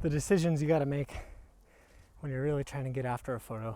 the decisions you got to make when you're really trying to get after a photo.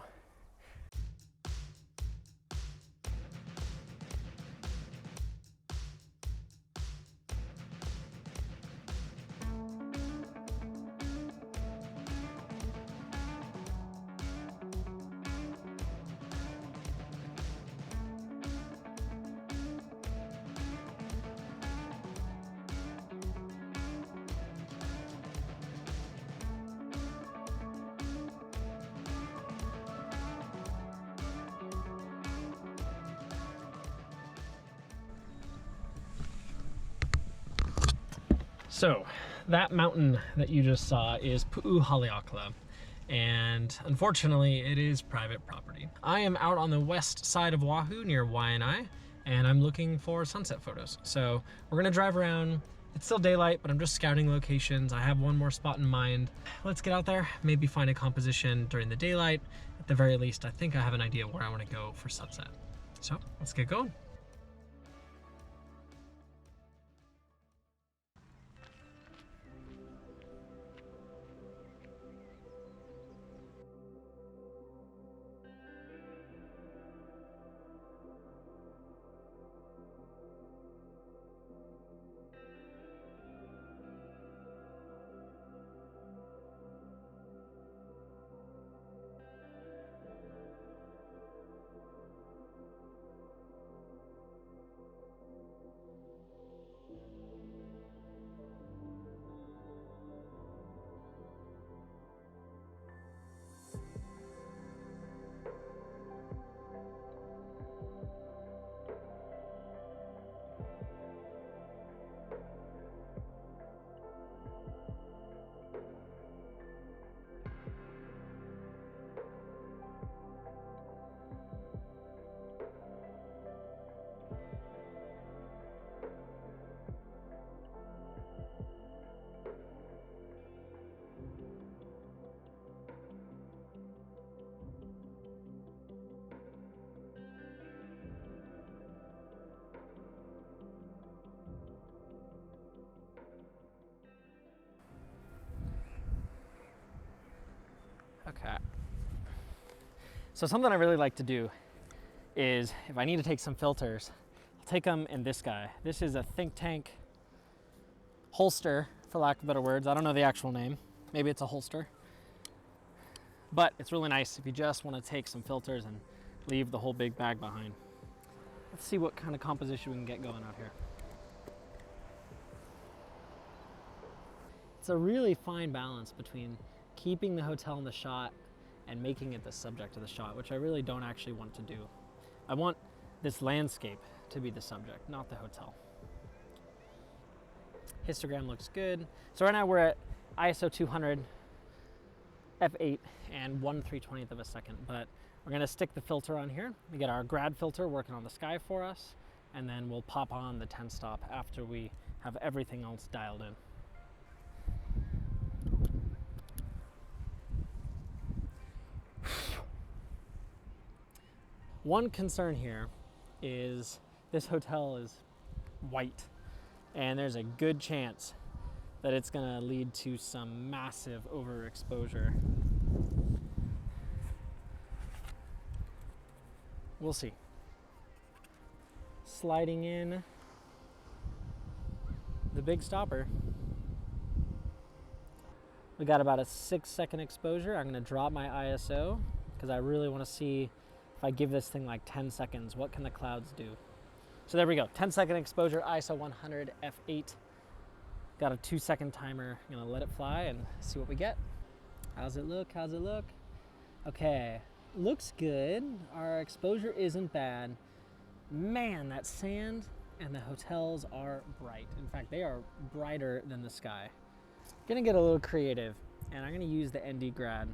So that mountain that you just saw is Pu'uhaleakala, and unfortunately it is private property. I am out on the west side of Oahu near Waianae, and I'm looking for sunset photos. So we're gonna drive around. It's still daylight, but I'm just scouting locations. I have one more spot in mind. Let's get out there, maybe find a composition during the daylight. At the very least, I think I have an idea where I wanna go for sunset. So let's get going. Okay. So something I really like to do is if I need to take some filters, I'll take them in this guy. This is a think tank holster, for lack of better words. I don't know the actual name. Maybe it's a holster. But it's really nice if you just want to take some filters and leave the whole big bag behind. Let's see what kind of composition we can get going out here. It's a really fine balance between keeping the hotel in the shot and making it the subject of the shot, which I really don't actually want to do. I want this landscape to be the subject, not the hotel. Histogram looks good. So right now we're at ISO 200, f8, and 1/320th of a second, but we're gonna stick the filter on here. We get our grad filter working on the sky for us, and then we'll pop on the 10 stop after we have everything else dialed in. One concern here is this hotel is white, and there's a good chance that it's gonna lead to some massive overexposure. We'll see. Sliding in the big stopper. We got about a 6-second exposure. I'm gonna drop my ISO because I really wanna see if I give this thing like 10 seconds, what can the clouds do? So there we go, 10-second exposure, ISO 100, f8. Got a 2-second timer. I'm gonna let it fly and see what we get. How's it look? How's it look? Okay, looks good. Our exposure isn't bad. Man, that sand and the hotels are bright. In fact, they are brighter than the sky. Gonna get a little creative, and I'm gonna use the ND grad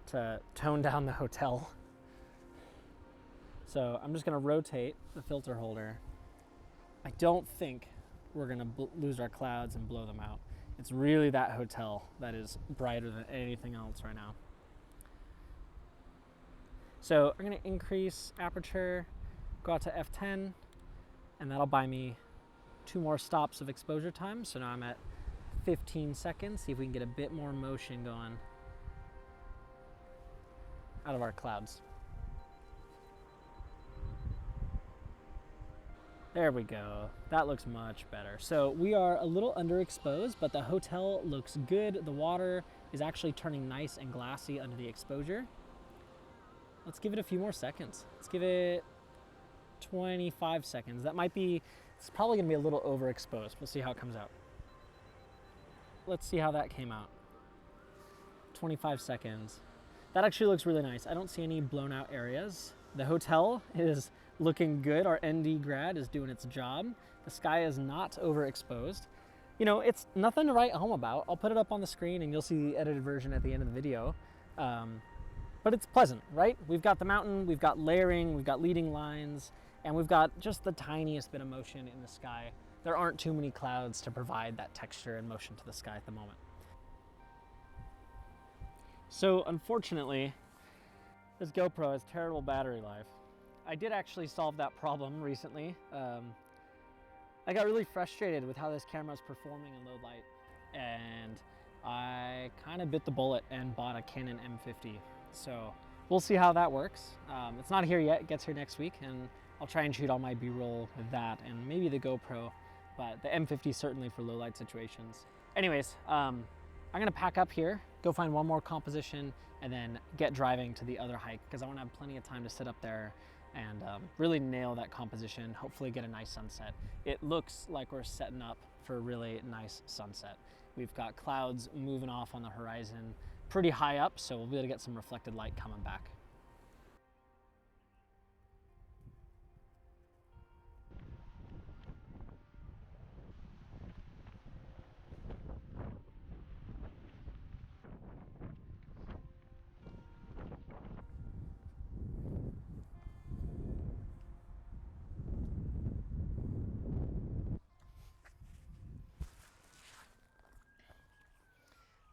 to tone down the hotel. So I'm just gonna rotate the filter holder. I don't think we're gonna lose our clouds and blow them out. It's really that hotel that is brighter than anything else right now. So I'm gonna increase aperture, go out to f10, and that'll buy me 2 more stops of exposure time. So now I'm at 15 seconds, see if we can get a bit more motion going out of our clouds. There we go. That looks much better. So we are a little underexposed, but the hotel looks good. The water is actually turning nice and glassy under the exposure. Let's give it a few more seconds. Let's give it 25 seconds. That might be, it's probably gonna be a little overexposed. We'll see how it comes out. Let's see how that came out. 25 seconds. That actually looks really nice. I don't see any blown out areas. The hotel is looking good. Our ND grad is doing its job. The sky is not overexposed. You know, it's nothing to write home about. I'll put it up on the screen and you'll see the edited version at the end of the video. But it's pleasant, right? We've got the mountain, we've got layering, we've got leading lines, and we've got just the tiniest bit of motion in the sky. There aren't too many clouds to provide that texture and motion to the sky at the moment. So unfortunately, this GoPro has terrible battery life. I did actually solve that problem recently. I got really frustrated with how this camera is performing in low light, and I kind of bit the bullet and bought a Canon M50. So we'll see how that works. It's not here yet, it gets here next week, and I'll try and shoot all my B-roll with that and maybe the GoPro, but the M50 certainly for low light situations. Anyways, I'm gonna pack up here, go find one more composition, and then get driving to the other hike because I want to have plenty of time to sit up there and really nail that composition, hopefully get a nice sunset. It looks like we're setting up for a really nice sunset. We've got clouds moving off on the horizon pretty high up, so we'll be able to get some reflected light coming back.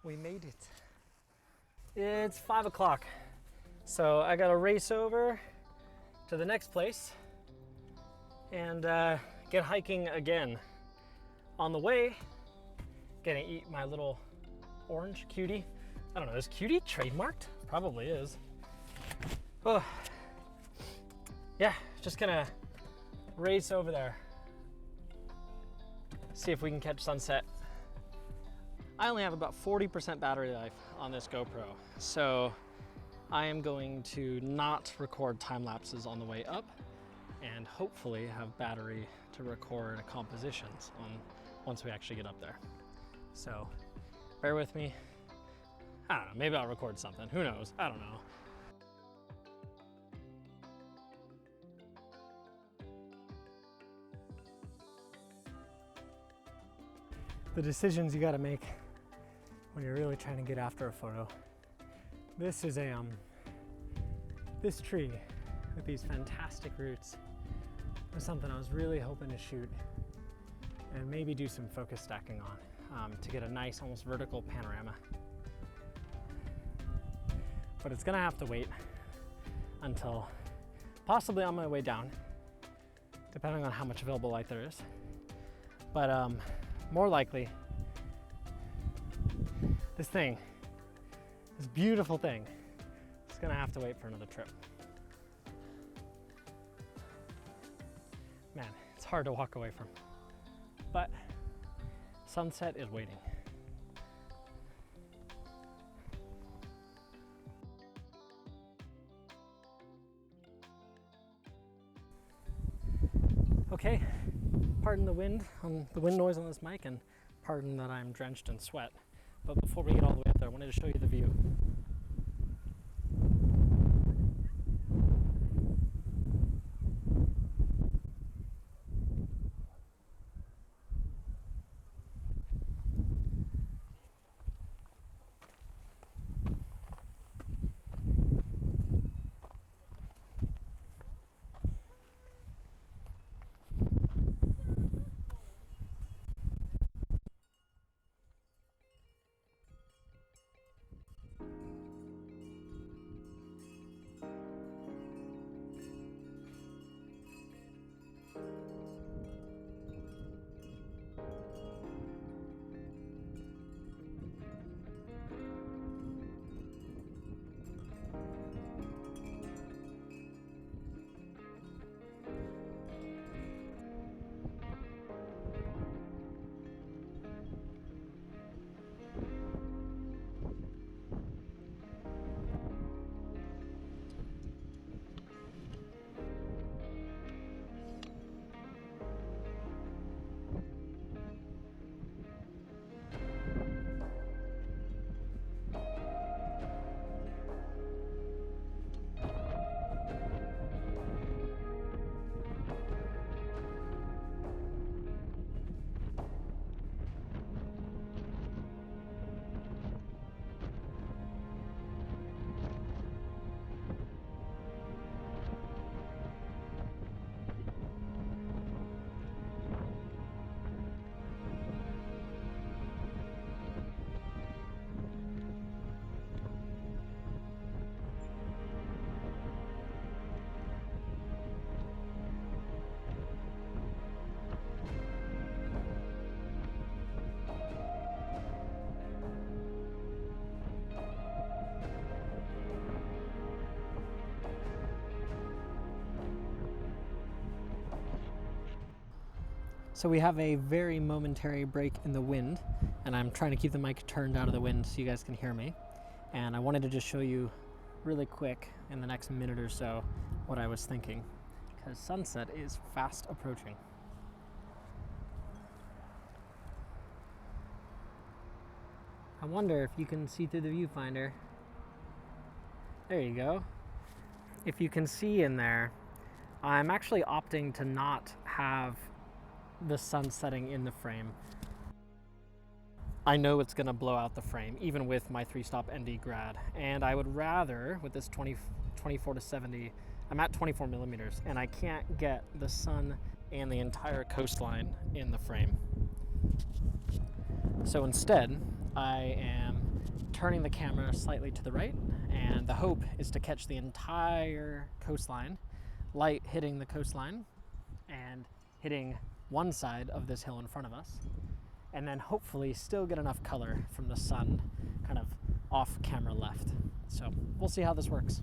We made it. It's 5 o'clock. So I gotta race over to the next place and get hiking again. On the way, gonna eat my little orange cutie. I don't know, is cutie trademarked? Probably is. Oh, yeah, just gonna race over there. See if we can catch sunset. I only have about 40% battery life on this GoPro, so I am going to not record time lapses on the way up and hopefully have battery to record compositions once we actually get up there. So bear with me. I don't know, maybe I'll record something, who knows, I don't know. The decisions you gotta make when you're really trying to get after a photo. This is this tree with these fantastic roots was something I was really hoping to shoot and maybe do some focus stacking on to get a nice, almost vertical panorama. But it's gonna have to wait until possibly on my way down, depending on how much available light there is. But more likely, this beautiful thing, is gonna have to wait for another trip. Man, it's hard to walk away from, but sunset is waiting. Okay, pardon the wind noise on this mic, and pardon that I'm drenched in sweat. But before we get all the way up there, I wanted to show you the view. So we have a very momentary break in the wind, and I'm trying to keep the mic turned out of the wind so you guys can hear me. And I wanted to just show you really quick in the next minute or so what I was thinking, because sunset is fast approaching. I wonder if you can see through the viewfinder. There you go. If you can see in there, I'm actually opting to not have the sun setting in the frame. I know it's gonna blow out the frame, even with my 3-stop ND grad. And I would rather, with this 24 to 70, I'm at 24 millimeters, and I can't get the sun and the entire coastline in the frame. So instead, I am turning the camera slightly to the right, and the hope is to catch the entire coastline, light hitting the coastline, and hitting one side of this hill in front of us, and then hopefully still get enough color from the sun kind of off camera left. So we'll see how this works.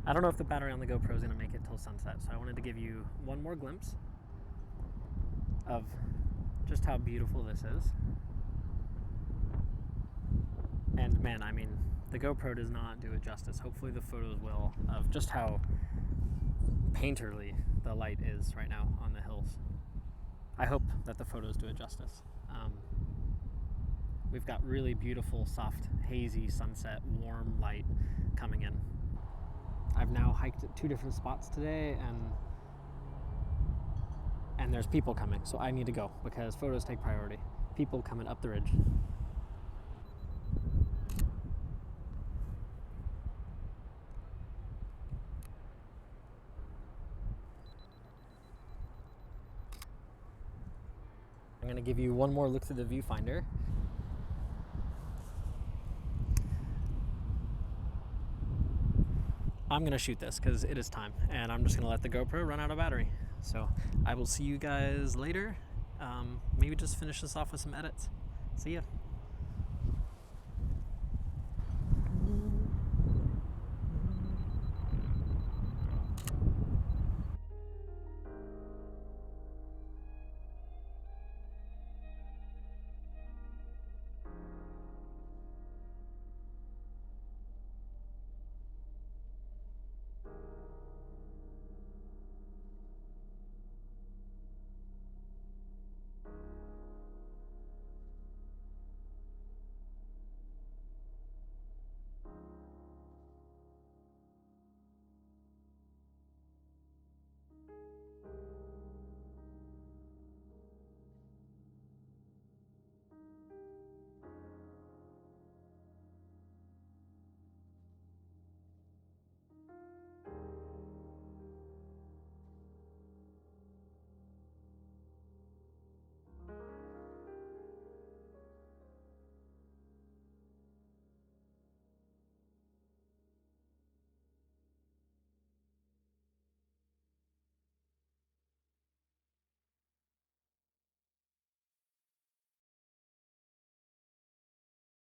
I don't know if the battery on the GoPro is going to make it till sunset, so I wanted to give you one more glimpse of just how beautiful this is. And man, I mean, the GoPro does not do it justice. Hopefully the photos will, of just how painterly the light is right now on the hills. I hope that the photos do it justice. We've got really beautiful, soft, hazy sunset, warm light coming in. I've now hiked at 2 different spots today, and there's people coming, so I need to go because photos take priority. People coming up the ridge. I'm going to give you one more look through the viewfinder. I'm going to shoot this because it is time, and I'm just going to let the GoPro run out of battery. So I will see you guys later. Maybe just finish this off with some edits. See ya.